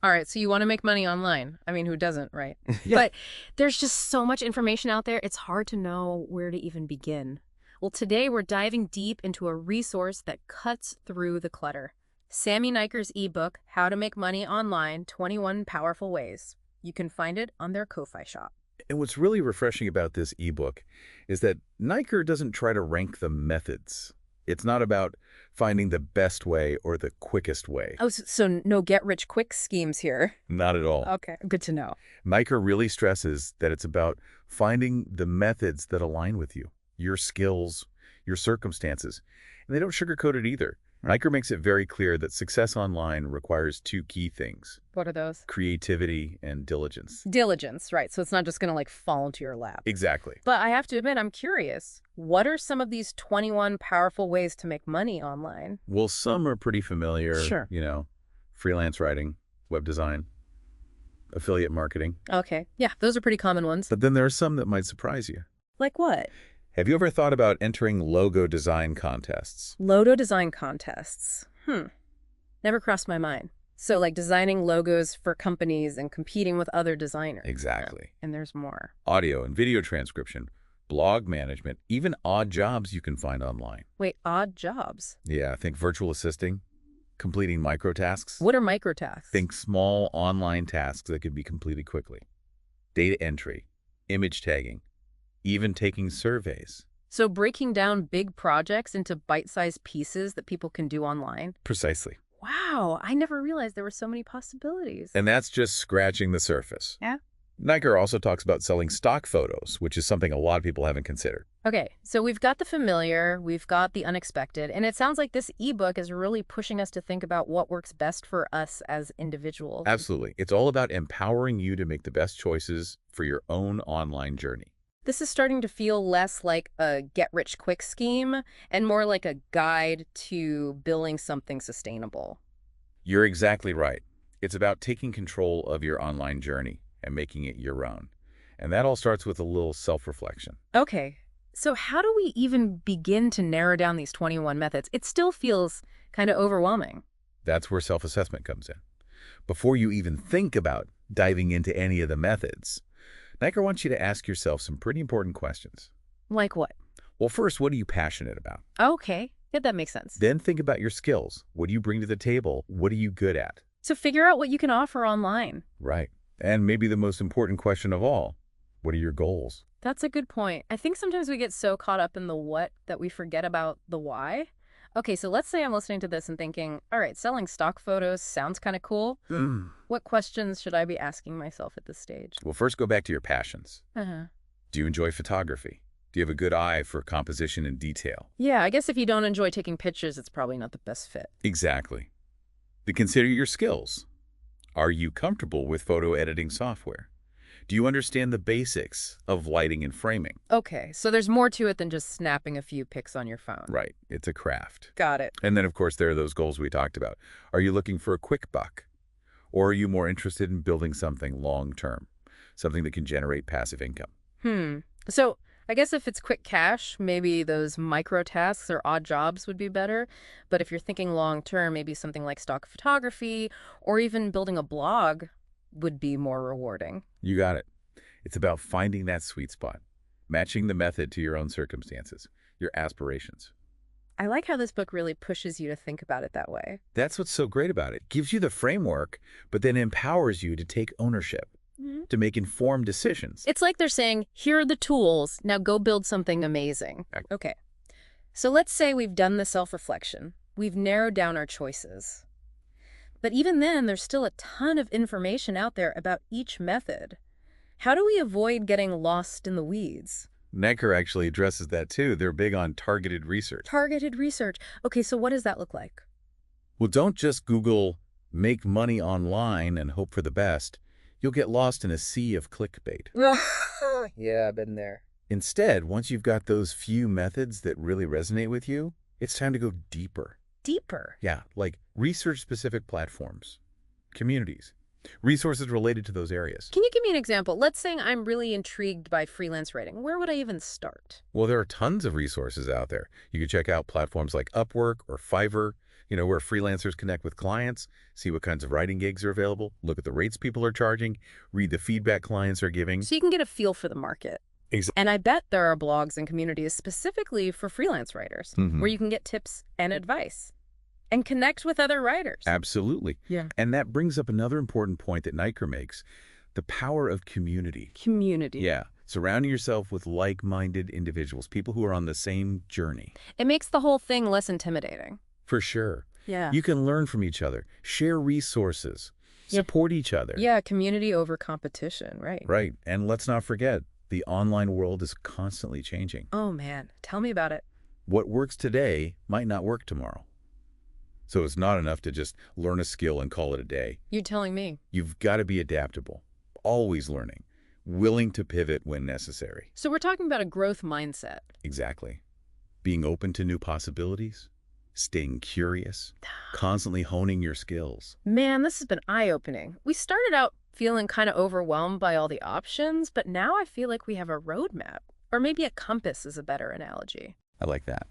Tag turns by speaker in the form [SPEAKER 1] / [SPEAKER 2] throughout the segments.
[SPEAKER 1] All right, so you want to make money online. I mean, who doesn't, right?
[SPEAKER 2] Yeah.
[SPEAKER 1] But there's just so much information out there, it's hard to know where to even begin. Well, today we're diving deep into a resource that cuts through the clutter. Sammy Naicker's ebook, How to Make Money Online, 21 Powerful Ways. You can find it on their Ko-Fi shop.
[SPEAKER 2] And what's really refreshing about this ebook is that Naicker doesn't try to rank the methods. It's not about finding the best way or the quickest way.
[SPEAKER 1] Oh, so no get-rich-quick schemes here.
[SPEAKER 2] Not at all.
[SPEAKER 1] Okay, good to know.
[SPEAKER 2] Naicker really stresses that it's about finding the methods that align with you, your skills, your circumstances. And they don't sugarcoat it either. Naicker makes it very clear that success online requires two key things:
[SPEAKER 1] What are those?
[SPEAKER 2] creativity and diligence.
[SPEAKER 1] Diligence, right. So it's not just going to fall into your lap.
[SPEAKER 2] Exactly.
[SPEAKER 1] But I have to admit, I'm curious. What are some of these 21 powerful ways to make money online?
[SPEAKER 2] Well, some are pretty familiar.
[SPEAKER 1] Sure.
[SPEAKER 2] Freelance writing, web design, affiliate marketing.
[SPEAKER 1] Okay. Yeah, those are pretty common ones.
[SPEAKER 2] But then there are some that might surprise you.
[SPEAKER 1] Like what?
[SPEAKER 2] Have you ever thought about entering logo design contests?
[SPEAKER 1] Logo design contests. Never crossed my mind. So like designing logos for companies and competing with other designers.
[SPEAKER 2] Exactly.
[SPEAKER 1] And there's more.
[SPEAKER 2] Audio and video transcription, blog management, even odd jobs you can find online.
[SPEAKER 1] Wait, odd jobs?
[SPEAKER 2] Yeah, think virtual assisting, completing microtasks.
[SPEAKER 1] What are microtasks?
[SPEAKER 2] Think small online tasks that could be completed quickly. Data entry, image tagging, even taking surveys.
[SPEAKER 1] So breaking down big projects into bite-sized pieces that people can do online?
[SPEAKER 2] Precisely.
[SPEAKER 1] Wow, I never realized there were so many possibilities.
[SPEAKER 2] And that's just scratching the surface.
[SPEAKER 1] Yeah?
[SPEAKER 2] Naicker also talks about selling stock photos, which is something a lot of people haven't considered.
[SPEAKER 1] Okay, so we've got the familiar, we've got the unexpected, and it sounds like this ebook is really pushing us to think about what works best for us as individuals.
[SPEAKER 2] Absolutely. It's all about empowering you to make the best choices for your own online journey.
[SPEAKER 1] This is starting to feel less like a get-rich-quick scheme and more like a guide to building something sustainable.
[SPEAKER 2] You're exactly right. It's about taking control of your online journey and making it your own. And that all starts with a little self-reflection.
[SPEAKER 1] Okay, so how do we even begin to narrow down these 21 methods? It still feels kind of overwhelming.
[SPEAKER 2] That's where self-assessment comes in. Before you even think about diving into any of the methods, Naicker wants you to ask yourself some pretty important questions.
[SPEAKER 1] Like what?
[SPEAKER 2] Well, first, what are you passionate about?
[SPEAKER 1] Okay, yeah, that makes sense.
[SPEAKER 2] Then think about your skills. What do you bring to the table? What are you good at?
[SPEAKER 1] So figure out what you can offer online.
[SPEAKER 2] Right. And maybe the most important question of all, what are your goals?
[SPEAKER 1] That's a good point. I think sometimes we get so caught up in the what that we forget about the why. Okay, so let's say I'm listening to this and thinking, all right, selling stock photos sounds kind of cool. What questions should I be asking myself at this stage?
[SPEAKER 2] Well, first go back to your passions.
[SPEAKER 1] Uh-huh.
[SPEAKER 2] Do you enjoy photography? Do you have a good eye for composition and detail?
[SPEAKER 1] Yeah, I guess if you don't enjoy taking pictures, it's probably not the best fit.
[SPEAKER 2] Exactly. Then consider your skills. Are you comfortable with photo editing software? Do you understand the basics of lighting and framing?
[SPEAKER 1] Okay, so there's more to it than just snapping a few pics on your phone.
[SPEAKER 2] Right. It's a craft.
[SPEAKER 1] Got it.
[SPEAKER 2] And then, of course, there are those goals we talked about. Are you looking for a quick buck? Or are you more interested in building something long-term, something that can generate passive income?
[SPEAKER 1] So I guess if it's quick cash, maybe those micro tasks or odd jobs would be better. But if you're thinking long-term, maybe something like stock photography or even building a blog would be more rewarding.
[SPEAKER 2] You got it. It's about finding that sweet spot, matching the method to your own circumstances, your aspirations.
[SPEAKER 1] I like how this book really pushes you to think about it that way.
[SPEAKER 2] That's what's so great about it. It gives you the framework, but then empowers you to take ownership, to make informed decisions.
[SPEAKER 1] It's like they're saying, here are the tools, now go build something amazing. Okay, so let's say we've done the self-reflection. We've narrowed down our choices. But even then, there's still a ton of information out there about each method. How do we avoid getting lost in the weeds?
[SPEAKER 2] Naicker actually addresses that too. They're big on targeted research.
[SPEAKER 1] Targeted research. Okay, so what does that look like?
[SPEAKER 2] Well, don't just Google "make money online" and hope for the best. You'll get lost in a sea of clickbait.
[SPEAKER 1] Yeah, I've been there.
[SPEAKER 2] Instead, once you've got those few methods that really resonate with you, it's time to go deeper.
[SPEAKER 1] Deeper?
[SPEAKER 2] Yeah, like research-specific platforms, communities, resources related to those areas.
[SPEAKER 1] Can you give me an example? Let's say I'm really intrigued by freelance writing. Where would I even start?
[SPEAKER 2] Well, there are tons of resources out there. You can check out platforms like Upwork or Fiverr. where freelancers connect with clients, see what kinds of writing gigs are available, look at the rates people are charging, read the feedback clients are giving.
[SPEAKER 1] So you can get a feel for the market.
[SPEAKER 2] Exactly.
[SPEAKER 1] And I bet there are blogs and communities specifically for freelance writers
[SPEAKER 2] Mm-hmm.
[SPEAKER 1] where you can get tips and advice and connect with other writers.
[SPEAKER 2] Absolutely.
[SPEAKER 1] Yeah.
[SPEAKER 2] And that brings up another important point that Naicker makes, the power of community.
[SPEAKER 1] Community.
[SPEAKER 2] Yeah. Surrounding yourself with like-minded individuals, people who are on the same journey.
[SPEAKER 1] It makes the whole thing less intimidating.
[SPEAKER 2] For sure.
[SPEAKER 1] Yeah.
[SPEAKER 2] You can learn from each other, share resources, support each other.
[SPEAKER 1] Yeah, community over competition, right?
[SPEAKER 2] Right. And let's not forget, the online world is constantly changing.
[SPEAKER 1] Oh, man. Tell me about it.
[SPEAKER 2] What works today might not work tomorrow. So it's not enough to just learn a skill and call it a day.
[SPEAKER 1] You telling me.
[SPEAKER 2] You've got to be adaptable, always learning, willing to pivot when necessary.
[SPEAKER 1] So we're talking about a growth mindset.
[SPEAKER 2] Exactly. Being open to new possibilities, staying curious, constantly honing your skills.
[SPEAKER 1] Man, this has been eye-opening. We started out feeling kind of overwhelmed by all the options, but now I feel like we have a roadmap. Or maybe a compass is a better analogy.
[SPEAKER 2] I like that.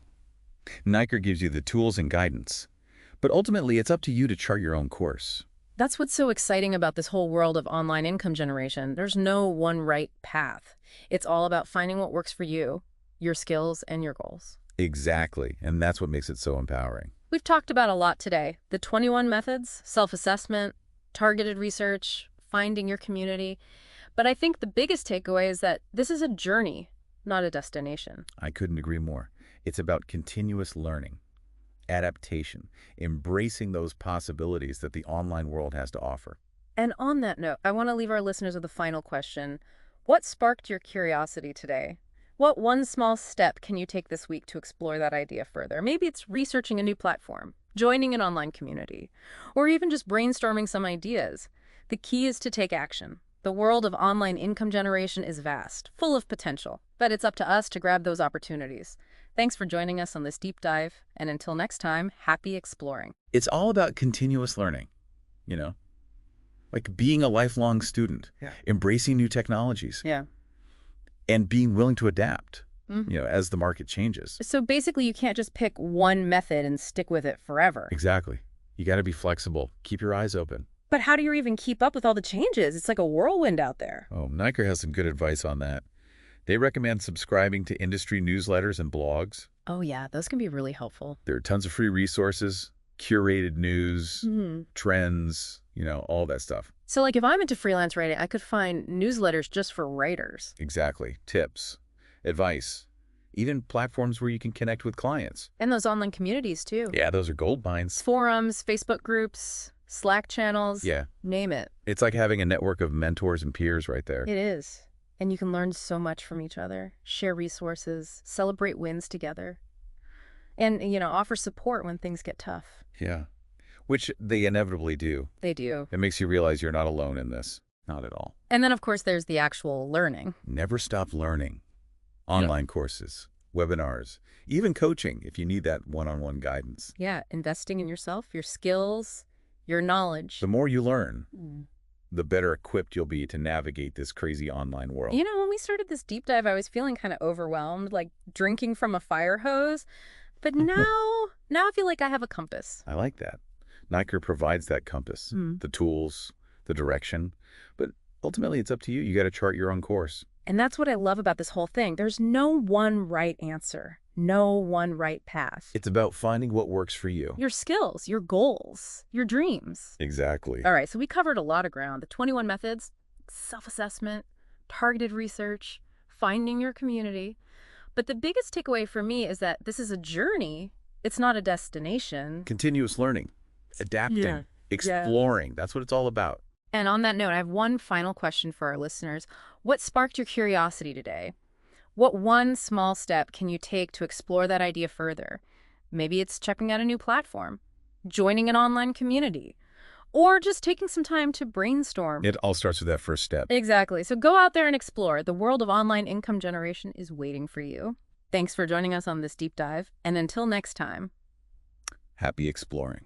[SPEAKER 2] Naicker gives you the tools and guidance, but ultimately it's up to you to chart your own course.
[SPEAKER 1] That's what's so exciting about this whole world of online income generation. There's no one right path. It's all about finding what works for you, your skills, and your goals.
[SPEAKER 2] Exactly, and that's what makes it so empowering.
[SPEAKER 1] We've talked about a lot today. The 21 methods, self-assessment, targeted research, finding your community. But I think the biggest takeaway is that this is a journey, not a destination.
[SPEAKER 2] I couldn't agree more. It's about continuous learning, adaptation, embracing those possibilities that the online world has to offer.
[SPEAKER 1] And on that note, I want to leave our listeners with a final question. What sparked your curiosity today? What one small step can you take this week to explore that idea further? Maybe it's researching a new platform, joining an online community, or even just brainstorming some ideas. The key is to take action. The world of online income generation is vast, full of potential, but it's up to us to grab those opportunities. Thanks for joining us on this deep dive, and until next time, happy exploring.
[SPEAKER 2] It's all about continuous learning, like being a lifelong student, embracing new technologies, and being willing to adapt, as the market changes.
[SPEAKER 1] So basically, you can't just pick one method and stick with it forever.
[SPEAKER 2] Exactly. You got to be flexible. Keep your eyes open.
[SPEAKER 1] But how do you even keep up with all the changes? It's like a whirlwind out there.
[SPEAKER 2] Oh, Naicker has some good advice on that. They recommend subscribing to industry newsletters and blogs.
[SPEAKER 1] Oh, yeah, those can be really helpful.
[SPEAKER 2] There are tons of free resources, curated news, trends, all that stuff.
[SPEAKER 1] So like if I'm into freelance writing, I could find newsletters just for writers.
[SPEAKER 2] Exactly. Tips, advice, even platforms where you can connect with clients.
[SPEAKER 1] And those online communities, too.
[SPEAKER 2] Yeah, those are gold mines.
[SPEAKER 1] Forums, Facebook groups, Slack channels.
[SPEAKER 2] Yeah.
[SPEAKER 1] Name it.
[SPEAKER 2] It's like having a network of mentors and peers right there.
[SPEAKER 1] It is. And you can learn so much from each other, share resources, celebrate wins together, and, offer support when things get tough.
[SPEAKER 2] Yeah. Which they inevitably do.
[SPEAKER 1] They do.
[SPEAKER 2] It makes you realize you're not alone in this. Not at all.
[SPEAKER 1] And then, of course, there's the actual learning.
[SPEAKER 2] Never stop learning. Online courses, webinars, even coaching if you need that one-on-one guidance.
[SPEAKER 1] Yeah, investing in yourself, your skills, your knowledge.
[SPEAKER 2] The more you learn, the better equipped you'll be to navigate this crazy online world.
[SPEAKER 1] When we started this deep dive, I was feeling kind of overwhelmed, like drinking from a fire hose. But now I feel like I have a compass.
[SPEAKER 2] I like that. Naicker provides that compass, the tools, the direction. But ultimately, it's up to you. You got to chart your own course.
[SPEAKER 1] And that's what I love about this whole thing. There's no one right answer, no one right path.
[SPEAKER 2] It's about finding what works for you.
[SPEAKER 1] Your skills, your goals, your dreams.
[SPEAKER 2] Exactly.
[SPEAKER 1] All right, so we covered a lot of ground. The 21 methods, self-assessment, targeted research, finding your community. But the biggest takeaway for me is that this is a journey. It's not a destination.
[SPEAKER 2] Continuous learning, adapting, exploring. That's what it's all about.
[SPEAKER 1] And on that note, I have one final question for our listeners. What sparked your curiosity today? What one small step can you take to explore that idea further? Maybe it's checking out a new platform, joining an online community, or just taking some time to brainstorm.
[SPEAKER 2] It all starts with that first step.
[SPEAKER 1] Exactly. So go out there and explore. The world of online income generation is waiting for you. Thanks for joining us on this deep dive. And until next time,
[SPEAKER 2] Happy exploring.